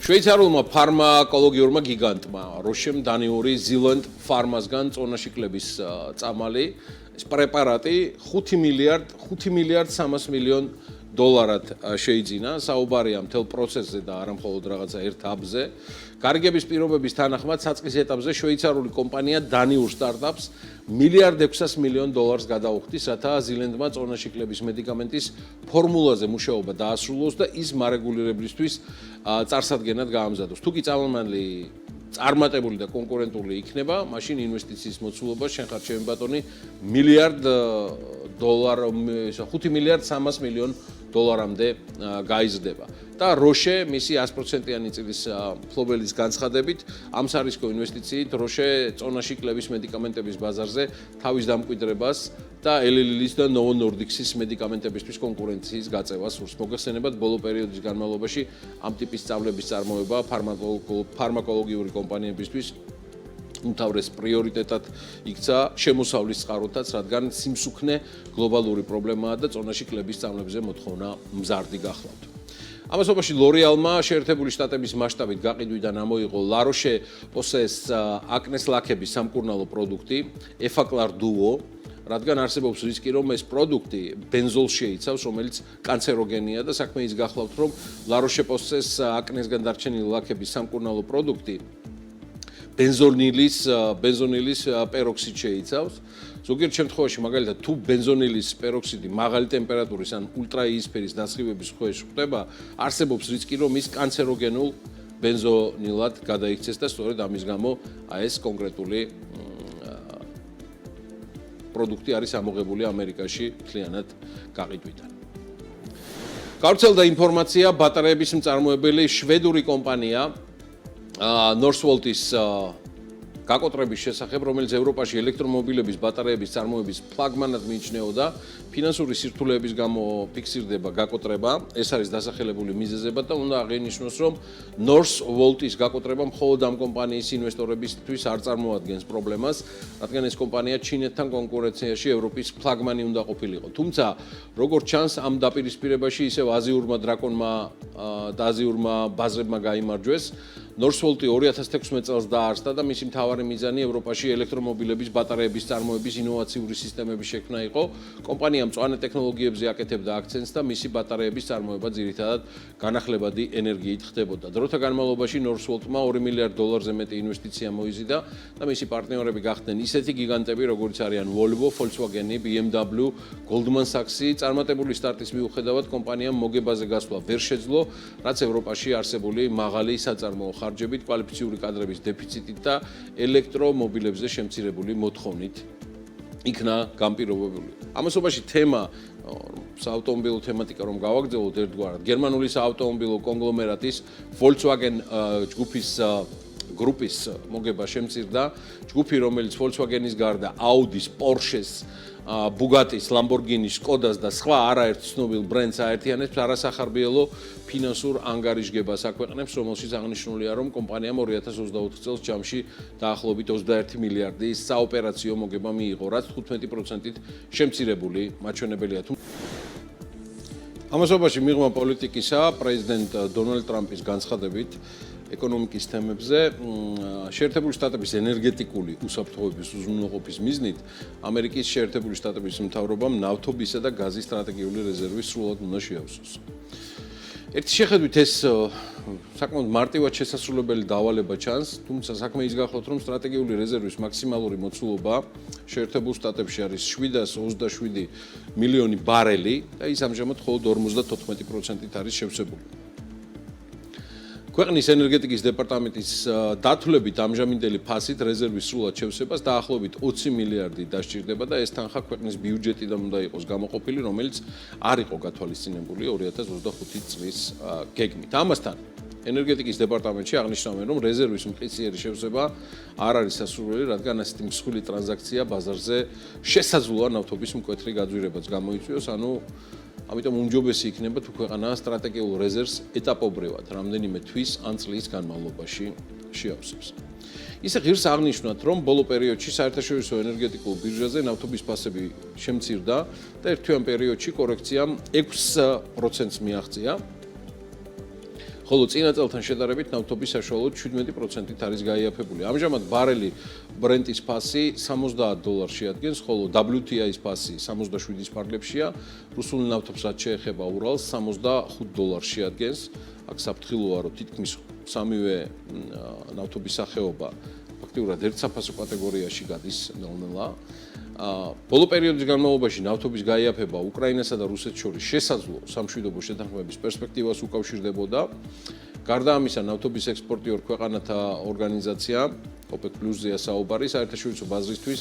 შვეიცარიულმა ფარმაკოლოგიურმა გიგანტმა როშემ დანიური ზილანდ ფარმასგან წონაში კლების წამალი ეს პრეპარატი 5 მილიარდ 300 მილიონ დოლარად შეიძინა საუბარია მთელ პროცესზე და არა მხოლოდ რაღაცა ერთ აბზე გარიგების პირობების თანახმად საწყის ეტაპზე შვეიცარიული კომპანია დანიურ სტარტაპს მილიარდ 600 მილიონ დოლარს გადაუხდის რათა ზილანდმა წონაში კლების მედიკამენტის ფორმულაზე მუშაობა დაასრულოს და ის მარეგულირებლისთვის წარსადგენად გაამზადოს თუ კი წამალმალი წარმატებული და კონკურენტული იქნება, მაშინ ინვესტიციის მოცულობა შენ ხარ ჩემი ბატონი მილიარდ დოლარ 5 მილიარდ 300 მილიონ დოლარამდე გაიზრდება. და როშე მისი 100%-იანი წილის ფლობელის განცხადებით, ამ სარისკო ინვესტიციით როშე წონაში კლების მედიკამენტების ბაზარზე თავის დამკვიდრებას და ელელილის და ნოვო ნორდიქსის მედიკამენტებისთვის კონკურენციის გაწევას სურს. მოგეხსენებათ, ბოლო პერიოდის განმავლობაში ამ ტიპის სწავლების წარმოება ფარმაკოლოგიური კომპანიებისთვის უმთავრეს პრიორიტეტად იქცა შემოსავლის წყაროთაც, რადგან სიმსუქნე გლობალური პრობლემაა და წონაში კლების სწავლებზე მოთხოვნა მზარდი გახლავთ. ამასობაში ლორიალმა შეერთებული შტატების მასშტაბით გაყიდვიდან ამოიღო La Roche-Posay's აკნეს ლაქების სამკურნალო პროდუქტი Effaclar Duo, რადგან არსებობს რისკი, რომ ეს პროდუქტი ბენზოლს შეიცავს, რომელიც კანცეროგენია და საქმე ის გახლავთ, რომ La Roche-Posay's აკნესგან დარჩენილი ლაქების სამკურნალო პროდუქტი ბენზონილის პეროქსიდ შეიცავს. ზოგიერთ შემთხვევაში, მაგალითად, თუ ბენზონილის პეროქსიდი მაღალი ტემპერატურის ან ულტრაიისფერის დასხივების ქვეშ ხდება, არსებობს რისკი, რომ ის კანცეროგენულ ბენზონილად გადაიქცეს და სწორედ ამის გამო ეს კონკრეტული პროდუქტი არის ამოღებული ამერიკაში მთლიანად გაყიდვიდან. გავრცელდა ინფორმაცია ბატარეების მწარმოებელი შვედური კომპანია Northvolt-ის გაკოტრების შესახებ, რომელიც ევროპაში ელექტრომობილების ბატარეების წარმოების ფლაგმანად მიიჩნეოდა, ფინანსური სირთულეების გამო ფიქსირდება გაკოტრება, ეს არის დასახელებული მიზეზებად და უნდა აღინიშნოს, რომ Northvolt-ის გაკოტრება მხოლოდ ამ კომპანიის ინვესტორებისთვის არ წარმოადგენს პრობლემას, რადგან ეს კომპანია ჩინეთთან კონკურენციაში ევროპის ფლაგმანი უნდა ყოფილიყო. თუმცა, როგორც ჩანს, ამ დაპირისპირებაში ისევ აზიურმა დრაკონმა და აზიურმა ბაზრებმა გაიმარჯვეს. Northvolt 2016 წელს დაარსდა და მისი მთავარი მიზანი ევროპაში ელექტრომობილების ბატარეების წარმოების ინოვაციური სისტემების შექმნა იყო. კომპანია მწვანე ტექნოლოგიებზე აკეთებდა აქცენტს და მისი ბატარეების წარმოება ძირითადად განახლებადი ენერგიით ხდებოდა. დროთა განმავლობაში Northvolt-მა 2 მილიარდ დოლარზე მეტი ინვესტიცია მოიზიდა და მისი პარტნიორები გახდნენ ისეთი გიგანტები, როგორიც არიან Volvo, Volkswagen, BMW, Goldman Sachs-ი. წარმატებული სტარტის მიუხედავად კომპანიამ მოგებაზე გასვლა ვერ შეძლო, რაც ევროპაში არსებული მაღალი საწარმოო ხარჯებით, კვალიფიციური კადრების დეფიციტით და ელექტრომობილებზე შემცირებული მოთხოვნით იქნა განპირობებული. ამასობაში თემა საავტომობილო თემატიკა რომ გავაგრძელოთ ერთგვარად, გერმანული საავტომობილო კონგლომერატის Volkswagen ჯგუფის გრუპის მოგება შემცირდა. ჯგუფი, რომელიც Volkswagen-ის გარდა Audi-ს, Porsche-ს, Bugatti-ს, Lamborghini-ს, Skoda-ს და სხვა არაერთ ცნობილ ბრენდს აერთიანებს არასახარბიელო ფინანსურ ანგარიშგებას აქვეყნებს, რომელშიც აღნიშნულია, რომ კომპანიამ 2024 წელს ჯამში დაახლოებით 21 მილიარდი საოპერაციო მოგება მიიღო, რაც 15%-ით შემცირებული მაჩვენებელია. ამასობაში მიღმა პოლიტიკისა პრეზიდენტ დონალდ ტრამპის განცხადებით ეკონომიკის თემებზე შეერთებული შტატების ენერგეტიკული უსაფრთხოების უზრუნველყოფის მიზნით ამერიკის შეერთებული შტატების მთავრობამ ნავთობისა და გაზის სტრატეგიული რეზერვი სრულად უნდა შეავსოს. ერთი შეხედვით ეს საკმაოდ მარტივად შესასრულებელი დავალება ჩანს, თუმცა საქმე ის გახლავთ, რომ სტრატეგიული რეზერვის მაქსიმალური მოცულობა შეერთებულ შტატებში არის 727 მილიონი ბარელი და ის ამჟამად მხოლოდ 54%-ით არის შევსებული. ქვეყნის ენერგეტიკის დეპარტამენტის დათვლებით ამჟამინდელი ფასით რეზერვის სრულად შევსებას დაახლოებით 20 მილიარდი დასჭირდება და ეს თანხა ქვეყნის ბიუჯეტიდან უნდა იყოს გამოყოფილი, რომელიც არ იყო გათვალისწინებული 2025 წლის გეგმით. ამასთან ენერგეტიკის დეპარტამენტში აღნიშნავენ, რომ რეზერვის მყისიერი შევსება არ არის სასურველი, რადგან ასეთი მსხვილი ტრანზაქცია ბაზარზე შესაძლოა ნავთობის მკვეთრი გაძვირებაც გამოიწვიოს, ამიტომ უმჯობესი იქნება თუ ქვეყანა სტრატეგიულ რეზერვს ეტაპობრივად რამდენიმე თვის ან წლის განმავლობაში შეავსებს. ისე ღირს აღნიშნოთ, რომ ბოლო პერიოდში საერთაშორისო ენერგეტიკულ ბირჟაზე ნავთობის ფასები შემცირდა და ერთ თვიან პერიოდში კორექციამ 6%-ს მიაღწია. ხოლო წინა წელთან შედარებით ნავთობის საშუალოდ 17%-ით არის გაიაფებული. ამჟამად ბარელი ბრენტის ფასი $70 ადგენს, ხოლო WTI-ის ფასი 77-ის ფარგლებშია, რუსული ნავთობს რაც შეეხება ურალს $65 ადგენს. აქ საფრთხილოა, რომ თითქმის სამივე ნავთობის სახეობა ფაქტიურად ერთ საფასო კატეგორიაში გადის ნელ-ნელა. ბოლო პერიოდის განმავლობაში ნავთობის გაიაფება უკრაინასა და რუსეთს შორის შესაძლო სამშვიდობო შეთანხმების პერსპექტივას უკავშირდებოდა. გარდა ამისა, ნავთობის ექსპორტიორ ქვეყანათა ორგანიზაცია OPEC+-ზეა საუბარი, საერთაშორისო ბაზრისთვის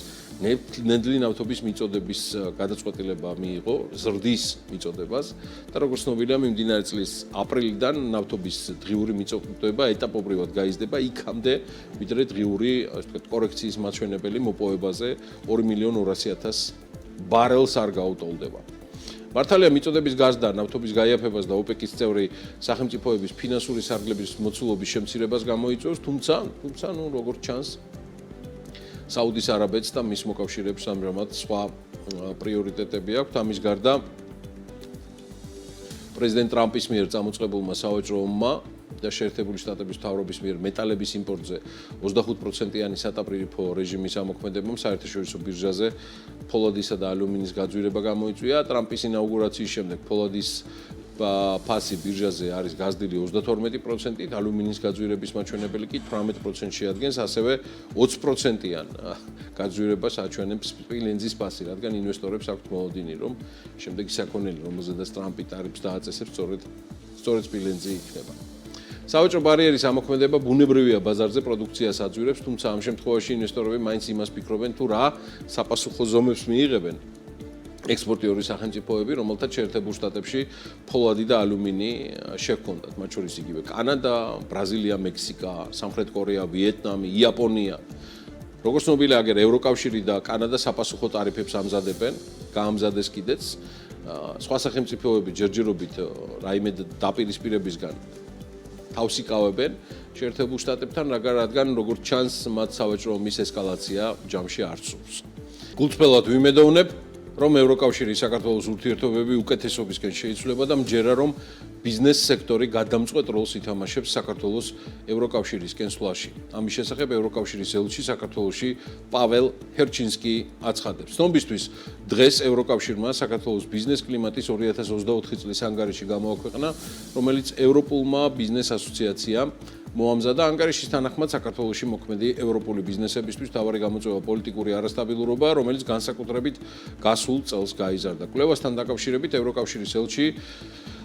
ნედლი ნავთობის მიწოდების გადაწყვეტილება მიიღო, ზრდის მიწოდებას და როგორც ცნობილია, მიმდინარე წლის აპრილიდან ნავთობის დღიური მიწოდება ეტაპობრივად გაიზრდება იქამდე, ვიდრე დღიური, ასე ვთქვათ, კორექციის მაჩვენებელი მოპოვებაზე 2.200.000 ბარელს არ გაუტოლდება. მართალია მიწოდების გაზრდა, ნავთობის გაიაფებას და OPEC-ის წევრი სახელმწიფოების ფინანსური სარგლების მოცულობის შემცირებას გამოიწვევს, თუმცა, როგორც ჩანს, საუდის არაბეთს და მის მოკავშირეებს ამჟამად სხვა პრიორიტეტები აქვთ. ამის გარდა პრეზიდენტ ტრამპის მიერ წამოწყებულმა სავაჭრო ომმა და შეერთებული შტატების მთავრობის მიერ მეტალების იმპორტზე 25%-იანი სატარიფო რეჟიმის ამოქმედებამ საერთაშორისო ბირჟაზე ფოლადისა და ალუმინის გაძვირება გამოიწვია. ტრამპის ინაუგურაციის შემდეგ ფოლადის ფასი ბირჟაზე არის გაზრდილი 32%-ით, ალუმინის გაძვირების მაჩვენებელი კი 18% შეადგენს, ასევე 20%-იან გაძვირებას აჩვენებს სპილენძის ფასი, რადგან ინვესტორებს აქვთ მოლოდინი, რომ შემდეგი საქონელი, რომელზედაც ტრამპი ტარიფს დააწესებს, სწორედ სპილენძი იქნება. სავაჭრო ბარიერის ამოქმედება ბუნებრივია ბაზარზე პროდუქციას აძვირებს, თუმცა ამ შემთხვევაში ინვესტორები მაინც იმას ფიქრობენ, თუ რა საპასუხო ზომებს მიიღებენ ექსპორტიორი სახელმწიფოები, რომელთაც შეერთებულ შტატებში ფოლადი და ალუმინი შეჰქონდათ, მათ შორის იგივე კანადა, ბრაზილია, მექსიკა, სამხრეთ კორეა, ვიეტნამი, იაპონია. როგორც ცნობილია, აგერ ევროკავშირი და კანადა საპასუხო ტარიფებს ამზადებენ, გაამზადეს კიდეც. სხვა სახელმწიფოები ჯერჯერობით რაიმე დაპირისპირებისგან თავს იკავებენ შეერთებულ შტატებთან, რადგან როგორც ჩანს, მათ სავაჭრო ომის ესკალაცია ჯამში არ სურს. გულწრფელად ვიმედოვნებ, რომ ევროკავშირი საქართველოს ურთიერთობები უკეთესობისკენ შეიცვლება და მჯერა რომ ბიზნეს სექტორი გადამწყვეტ როლს ითამაშებს საქართველოს ევროკავშირისკენ სვლაში. ამის შესახებ ევროკავშირის ელჩი საქართველოში პაվել ჰერჩინსკი აცხადებს. ცნობისთვის დღეს ევროკავშირმა საქართველოს ბიზნეს კლიმატის 2024 წლის ანგარიში გამოაქვეყნა, რომელიც ევროპულმა ბიზნეს ასოციაციამ მოამზადა. ანგარიშის თანახმად საქართველოში მოქმედი ევროპული ბიზნესებისთვის მთავარი გამოწვევა პოლიტიკური არასტაბილურობაა, რომელიც განსაკუთრებით გასულ წელს გაიზარდა. კვლევასთან დაკავშირებით ევროკავშირის ელჩი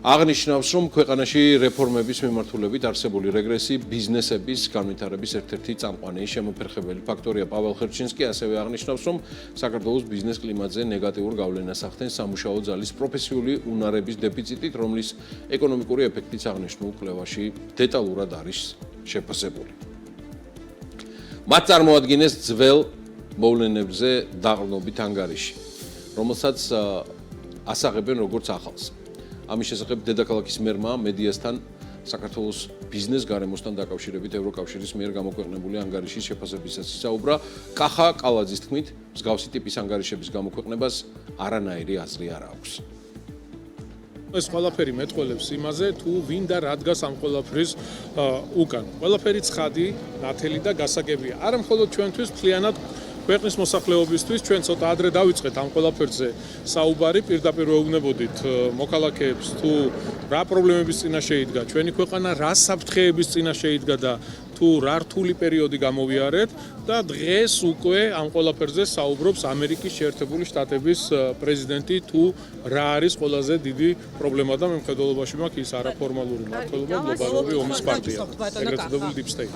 აღნიშნავს, რომ ქვეყანაში რეფორმების მიმართულებით არსებული რეგრესი ბიზნესების განვითარების ერთ-ერთი წამყვანი შემოფერხებელი ფაქტორია. პაվել ჰერჩინსკი ასევე აღნიშნავს, რომ საქართველოს ბიზნეს კლიმატზე ნეგატიურ გავლენას ახდენს სამუშაო ძალის პროფესიული უნარების დეფიციტით, რომლის ეკონომიკური ეფექტიც აღნიშნულ კვლევაში დეტალურად არის შეფასებული. მათ წარმოადგენეს ძველ მოვლენებზე დაყრდნობით ანგარიში, რომელსაც ასაღებენ როგორც ახალს. ამის შესახებ დედაქალაქის მერმა მედიასთან საქართველოს ბიზნეს გარემოსთან დაკავშირებით ევროკავშირის მიერ გამოქვეყნებული ანგარიშის შეფასებისას ისაუბრა. კახა კალაძის თქმით, მსგავსი ტიპის ანგარიშების გამოქვეყნებას არანაირი აზრი არ აქვს. ეს ყველაფერი მეტყველებს იმაზე, თუ ვინ და რა დგას ამ ყველაფრის უკან. ყველაფერი ცხადი, ნათელი და გასაგებია. არა მხოლოდ ჩვენთვის, მთლიანად ქვეყნის მოსახლეობისთვის, ჩვენ ცოტა ადრე დავიწყეთ ამ ყველაფერზე საუბარი, პირდაპირ ვეუბნებოდით მოქალაქეებს, თუ რა პრობლემების წინაშე იდგა ჩვენი ქვეყანა, რა საფრთხეების წინაშე იდგა და თუ რა რთული პერიოდი გამოვიარეთ და დღეს უკვე ამ ყველაფერზე საუბრობს ამერიკის შეერთებული შტატების პრეზიდენტი, თუ რა არის ყველაზე დიდი პრობლემა და მიმხედველობაში მაქვს ის არაფორმალური მმართველობა, გლობალური ომის პარტია, ეგრეთ წოდებული Deep State.